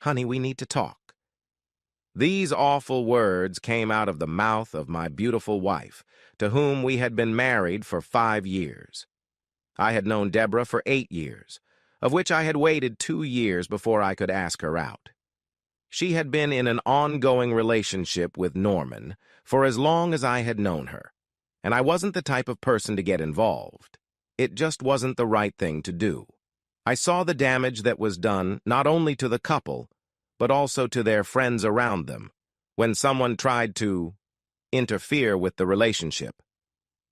Honey, we need to talk. These awful words came out of the mouth of my beautiful wife, to whom we had been married for 5 years. I had known Deborah for 8 years, of which I had waited 2 years before I could ask her out. She had been in an ongoing relationship with Norman for as long as I had known her, and I wasn't the type of person to get involved. It just wasn't the right thing to do. I saw the damage that was done not only to the couple, but also to their friends around them, when someone tried to interfere with the relationship.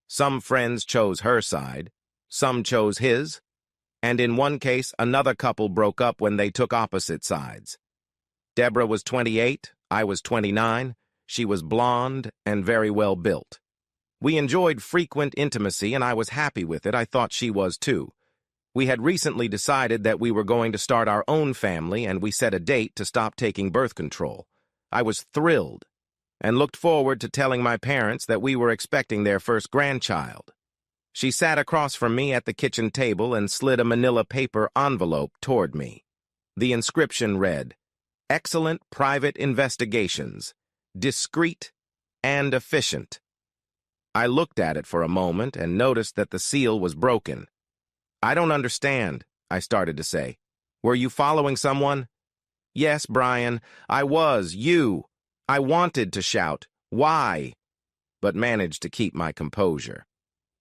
Some friends chose her side, some chose his, and in one case, another couple broke up when they took opposite sides. Deborah was 28, I was 29, she was blonde and very well built. We enjoyed frequent intimacy, and I was happy with it. I thought she was too. We had recently decided that we were going to start our own family, and we set a date to stop taking birth control. I was thrilled and looked forward to telling my parents that we were expecting their first grandchild. She sat across from me at the kitchen table and slid a manila paper envelope toward me. The inscription read, "Excellent private investigations, discreet and efficient." I looked at it for a moment and noticed that the seal was broken. "I don't understand," I started to say. "Were you following someone?" "Yes, Brian, I was. You." I wanted to shout, "Why?" but managed to keep my composure.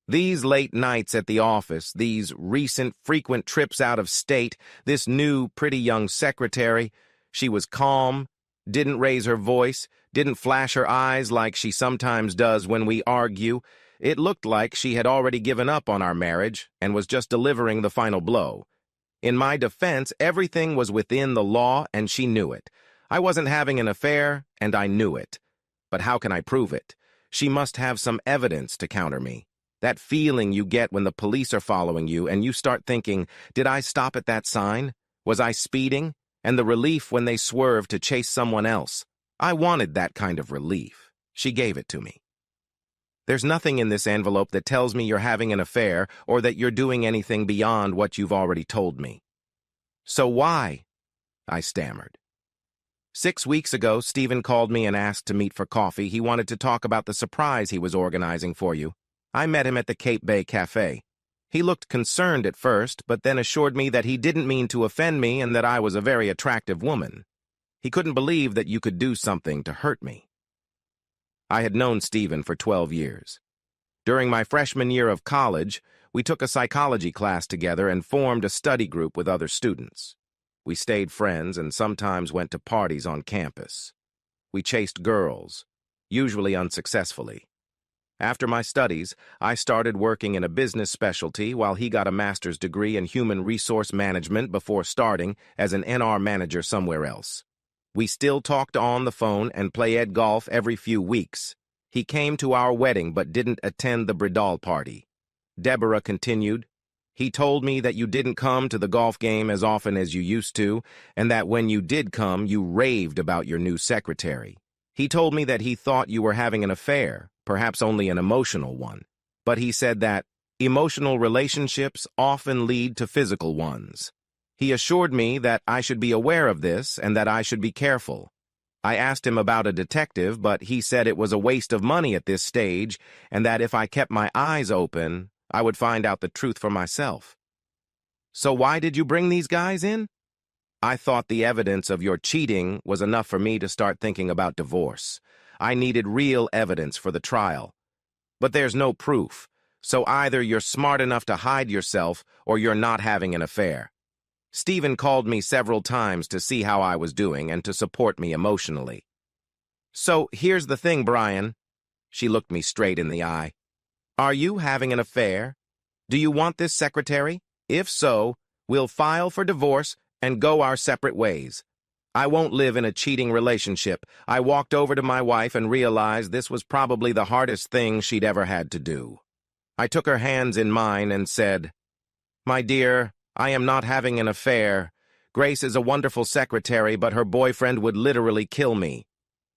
These late nights at the office, these recent frequent trips out of state, this new pretty young secretary, she was calm, didn't raise her voice, didn't flash her eyes like she sometimes does when we argue. It looked like she had already given up on our marriage and was just delivering the final blow. In my defense, everything was within the law, and she knew it. I wasn't having an affair, and I knew it. But how can I prove it? She must have some evidence to counter me. That feeling you get when the police are following you and you start thinking, did I stop at that sign? Was I speeding? And the relief when they swerve to chase someone else. I wanted that kind of relief. She gave it to me. "There's nothing in this envelope that tells me you're having an affair or that you're doing anything beyond what you've already told me." "So why?" I stammered. 6 weeks ago, Stephen called me and asked to meet for coffee. He wanted to talk about the surprise he was organizing for you. I met him at the Cape Bay Cafe. He looked concerned at first, but then assured me that he didn't mean to offend me and that I was a very attractive woman. He couldn't believe that you could do something to hurt me. I had known Stephen for 12 years. During my freshman year of college, we took a psychology class together and formed a study group with other students. We stayed friends and sometimes went to parties on campus. We chased girls, usually unsuccessfully. After my studies, I started working in a business specialty while he got a master's degree in human resource management before starting as an NR manager somewhere else. We still talked on the phone and played golf every few weeks. He came to our wedding but didn't attend the bridal party. Deborah continued, "He told me that you didn't come to the golf game as often as you used to, and that when you did come, you raved about your new secretary. He told me that he thought you were having an affair, perhaps only an emotional one. But he said that emotional relationships often lead to physical ones. He assured me that I should be aware of this and that I should be careful. I asked him about a detective, but he said it was a waste of money at this stage and that if I kept my eyes open, I would find out the truth for myself." "So why did you bring these guys in?" "I thought the evidence of your cheating was enough for me to start thinking about divorce. I needed real evidence for the trial. But there's no proof, so either you're smart enough to hide yourself or you're not having an affair. Stephen called me several times to see how I was doing and to support me emotionally." "So here's the thing, Brian." She looked me straight in the eye. "Are you having an affair? Do you want this secretary? If so, we'll file for divorce and go our separate ways. I won't live in a cheating relationship." I walked over to my wife and realized this was probably the hardest thing she'd ever had to do. I took her hands in mine and said, "My dear, I am not having an affair. Grace is a wonderful secretary, but her boyfriend would literally kill me.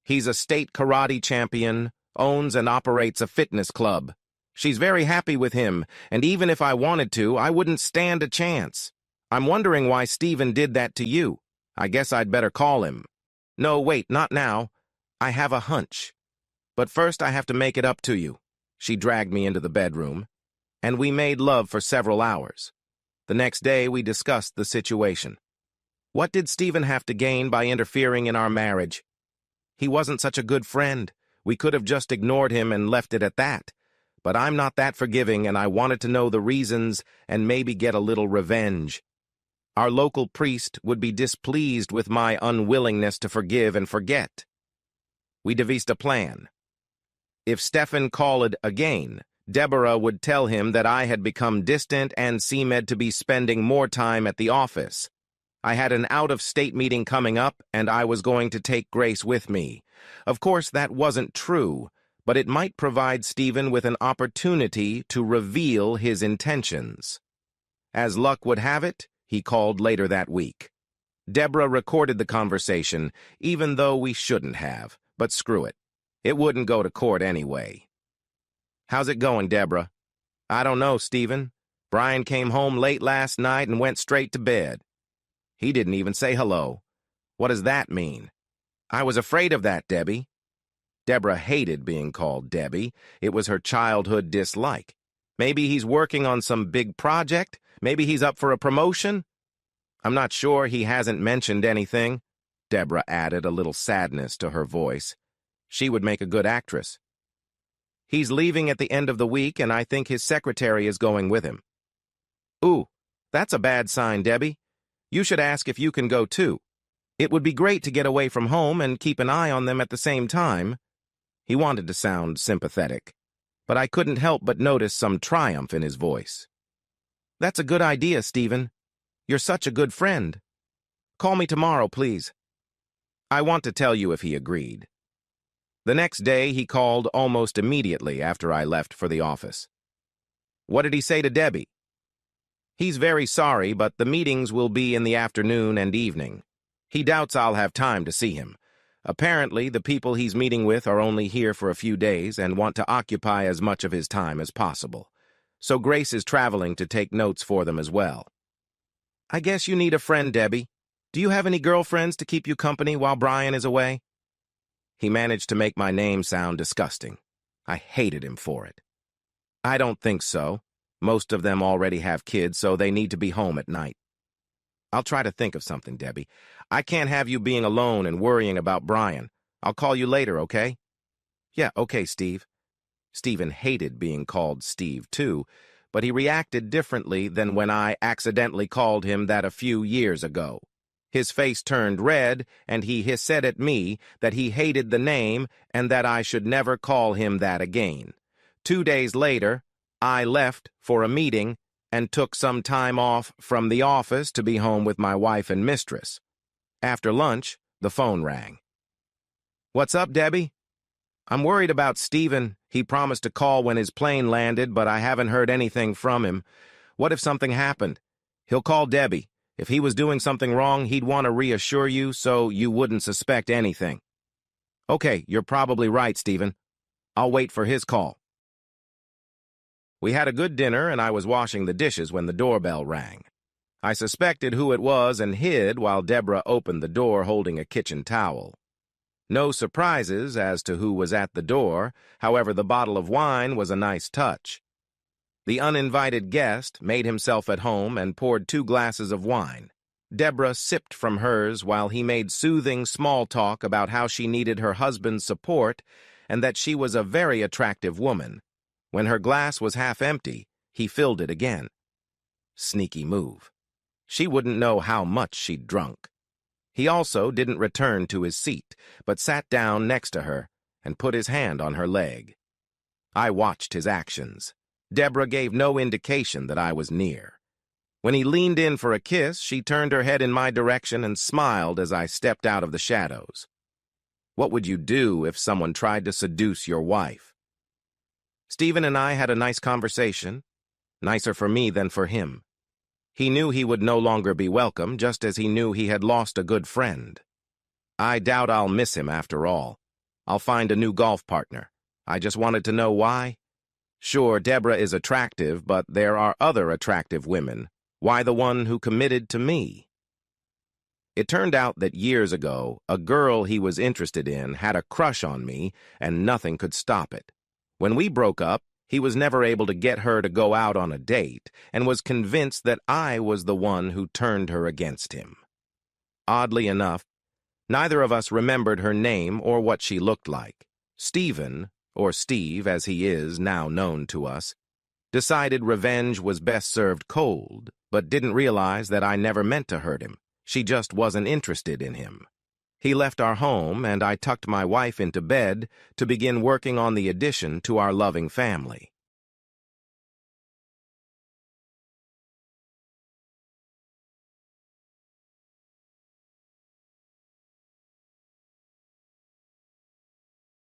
He's a state karate champion, owns and operates a fitness club. She's very happy with him, and even if I wanted to, I wouldn't stand a chance. I'm wondering why Stephen did that to you. I guess I'd better call him. No, wait, not now. I have a hunch. But first I have to make it up to you. She dragged me into the bedroom, and we made love for several hours. The next day we discussed the situation. What did Stephen have to gain by interfering in our marriage? He wasn't such a good friend. We could have just ignored him and left it at that. But I'm not that forgiving, and I wanted to know the reasons and maybe get a little revenge. Our local priest would be displeased with my unwillingness to forgive and forget. We devised a plan. If Stephen called again, Deborah would tell him that I had become distant and seemed to be spending more time at the office. I had an out-of-state meeting coming up, and I was going to take Grace with me. Of course, that wasn't true, but it might provide Stephen with an opportunity to reveal his intentions. As luck would have it, he called later that week. Deborah recorded the conversation, even though we shouldn't have, but screw it. It wouldn't go to court anyway. How's it going, Deborah? I don't know, Stephen. Brian came home late last night and went straight to bed. He didn't even say hello. What does that mean? I was afraid of that, Debbie. Deborah hated being called Debbie. It was her childhood dislike. Maybe he's working on some big project. Maybe he's up for a promotion. I'm not sure. He hasn't mentioned anything. Deborah added a little sadness to her voice. She would make a good actress. He's leaving at the end of the week, and I think his secretary is going with him. Ooh, that's a bad sign, Debbie. You should ask if you can go too. It would be great to get away from home and keep an eye on them at the same time. He wanted to sound sympathetic, but I couldn't help but notice some triumph in his voice. That's a good idea, Stephen. You're such a good friend. Call me tomorrow, please. I want to tell you if he agreed. The next day, he called almost immediately after I left for the office. What did he say to Debbie? He's very sorry, but the meetings will be in the afternoon and evening. He doubts I'll have time to see him. Apparently, the people he's meeting with are only here for a few days and want to occupy as much of his time as possible. So Grace is traveling to take notes for them as well. I guess you need a friend, Debbie. Do you have any girlfriends to keep you company while Brian is away? He managed to make my name sound disgusting. I hated him for it. I don't think so. Most of them already have kids, so they need to be home at night. I'll try to think of something, Debbie. I can't have you being alone and worrying about Brian. I'll call you later, okay? Yeah, okay, Steve. Stephen hated being called Steve, too, but he reacted differently than when I accidentally called him that a few years ago. His face turned red, and he said at me that he hated the name and that I should never call him that again. 2 days later, I left for a meeting and took some time off from the office to be home with my wife and mistress. After lunch, the phone rang. What's up, Debbie? I'm worried about Stephen. He promised to call when his plane landed, but I haven't heard anything from him. What if something happened? He'll call Debbie. If he was doing something wrong, he'd want to reassure you so you wouldn't suspect anything. Okay, you're probably right, Stephen. I'll wait for his call. We had a good dinner, and I was washing the dishes when the doorbell rang. I suspected who it was and hid while Deborah opened the door holding a kitchen towel. No surprises as to who was at the door, however, the bottle of wine was a nice touch. The uninvited guest made himself at home and poured 2 glasses of wine. Deborah sipped from hers while he made soothing small talk about how she needed her husband's support and that she was a very attractive woman. When her glass was half empty, he filled it again. Sneaky move. She wouldn't know how much she'd drunk. He also didn't return to his seat, but sat down next to her and put his hand on her leg. I watched his actions. Deborah gave no indication that I was near. When he leaned in for a kiss, she turned her head in my direction and smiled as I stepped out of the shadows. What would you do if someone tried to seduce your wife? Stephen and I had a nice conversation, nicer for me than for him. He knew he would no longer be welcome, just as he knew he had lost a good friend. I doubt I'll miss him after all. I'll find a new golf partner. I just wanted to know why. Sure, Deborah is attractive, but there are other attractive women. Why the one who committed to me? It turned out that years ago, a girl he was interested in had a crush on me, and nothing could stop it. When we broke up, he was never able to get her to go out on a date, and was convinced that I was the one who turned her against him. Oddly enough, neither of us remembered her name or what she looked like. Stephen, or Steve as he is now known to us, decided revenge was best served cold, but didn't realize that I never meant to hurt him. She just wasn't interested in him. He left our home, and I tucked my wife into bed to begin working on the addition to our loving family.